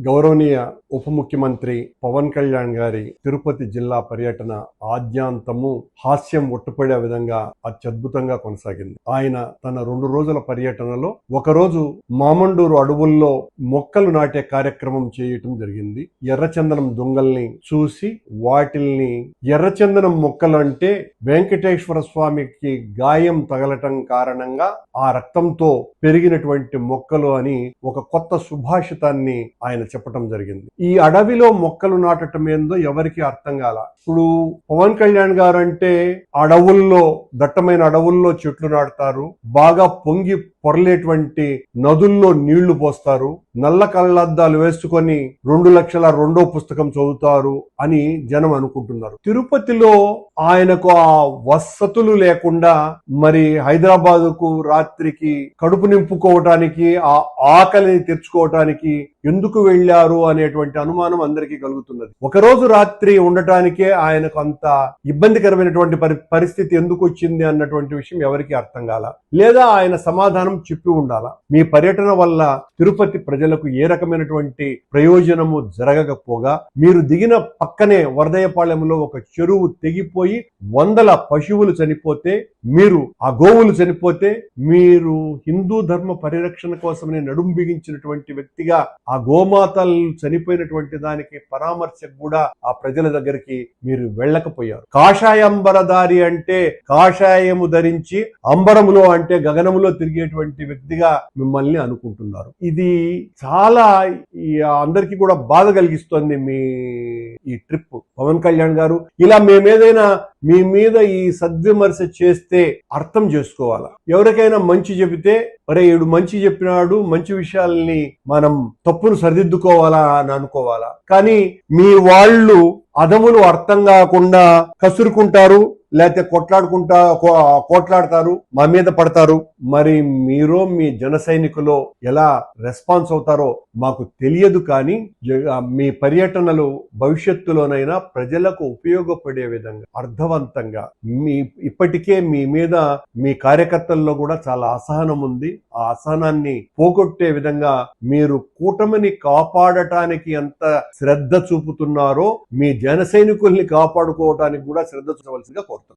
గౌరవనీయ ఉప ముఖ్యమంత్రి పవన్ కళ్యాణ్ గారి తిరుపతి జిల్లా పర్యటన ఆద్యాంతము హాస్యం ఒట్టుపడే విధంగా అత్యద్భుతంగా కొనసాగింది. ఆయన తన 2 రోజుల పర్యటనలో ఒకరోజు మామండూరు అడవుల్లో మొక్కలు నాటే కార్యక్రమం చేయటం జరిగింది. ఎర్రచందనం దుంగల్ని చూసి వాటిల్ని ఎర్రచందనం మొక్కలు అంటే వెంకటేశ్వర స్వామికి గాయం తగలటం కారణంగా ఆ రక్తంతో పెరిగినటువంటి మొక్కలు అని ఒక కొత్త సుభాషితాన్ని ఆయన చెప్పటం జరిగింది. ఈ అడవిలో మొక్కలు నాటటం ఏందో ఎవరికి అర్థం కాల. ఇప్పుడు పవన్ కళ్యాణ్ గారు అంటే అడవుల్లో, దట్టమైన అడవుల్లో చెట్లు నాటుతారు, బాగా పొంగి పొరలేటువంటి నదుల్లో నీళ్లు పోస్తారు, నల్ల కళ్ళద్దాలు వేసుకొని 2 లక్షల 2వ పుస్తకం చదువుతారు అని జనం అనుకుంటున్నారు. తిరుపతిలో ఆయనకు ఆ వసతులు లేకుండా మరి హైదరాబాదుకు రాత్రికి కడుపు నింపుకోవటానికి, ఆ ఆకలిని తెచ్చుకోవటానికి ఎందుకు వెళ్లారు అనేటువంటి అనుమానం అందరికీ కలుగుతున్నది. ఒకరోజు రాత్రి ఉండటానికే ఆయనకు అంత ఇబ్బందికరమైనటువంటి పరిస్థితి ఎందుకు వచ్చింది అన్నటువంటి విషయం ఎవరికి అర్థం కాల, లేదా ఆయన సమాధానం చెప్పి ఉండాల. మీ పర్యటన వల్ల తిరుపతి ప్రజలకు ఏ రకమైనటువంటి ప్రయోజనము జరగకపోగా, మీరు దిగిన పక్కనే వరదయ్యపాళెంలో ఒక చెరువు తెగిపోయి 100 పశువులు చనిపోతే, మీరు ఆ గోవులు చనిపోతే, మీరు హిందూ ధర్మ పరిరక్షణ కోసమని నడుం బిగించినటువంటి వ్యక్తిగా ఆ గోమాతలు చనిపోయినటువంటి దానికి పరామర్శకు కూడా ఆ ప్రజల దగ్గరికి మీరు వెళ్ళకపోయారు. కాషాయంబరదారి అంటే కాషాయము ధరించి, అంబరములో అంటే గగనములో తిరిగేటువంటి వ్యక్తిగా మిమ్మల్ని అనుకుంటున్నారు. ఇది చాలా అందరికీ కూడా బాధ కలిగిస్తోంది. ఈ ట్రిప్ పవన్ కళ్యాణ్ గారు ఇలా మేమేదైనా మీ మీద ఈ సద్విమర్శ చేస్తే అర్థం చేసుకోవాలా. ఎవరికైనా మంచి చెబితే ఒరే ఈడు మంచి చెప్పినాడు, మంచి విషయాల్ని మనం తప్పును సరిదిద్దుకోవాలా అని అనుకోవాలా. కానీ మీ వాళ్ళు అదములు అర్థం కాకుండా కసురుకుంటారు, లేకపోతే కోట్లాడతారు, మా మీద పడతారు. మరి మీరు మీ జన సైనికులు ఎలా రెస్పాన్స్ అవుతారో మాకు తెలియదు. కానీ మీ పర్యటనలు భవిష్యత్తులోనైనా ప్రజలకు ఉపయోగపడే విధంగా, అర్థవంతంగా, ఇప్పటికే మీ మీద మీ కార్యకర్తల్లో కూడా చాలా అసహనం ఉంది. ఆ అసహనాన్ని పోగొట్టే విధంగా మీరు కూటమిని కాపాడటానికి ఎంత శ్రద్ధ చూపుతున్నారో మీ జన సైనికుల్ని కాపాడుకోవటానికి కూడా శ్రద్ధ చూపవలసిందిగా కోరుతున్నాను.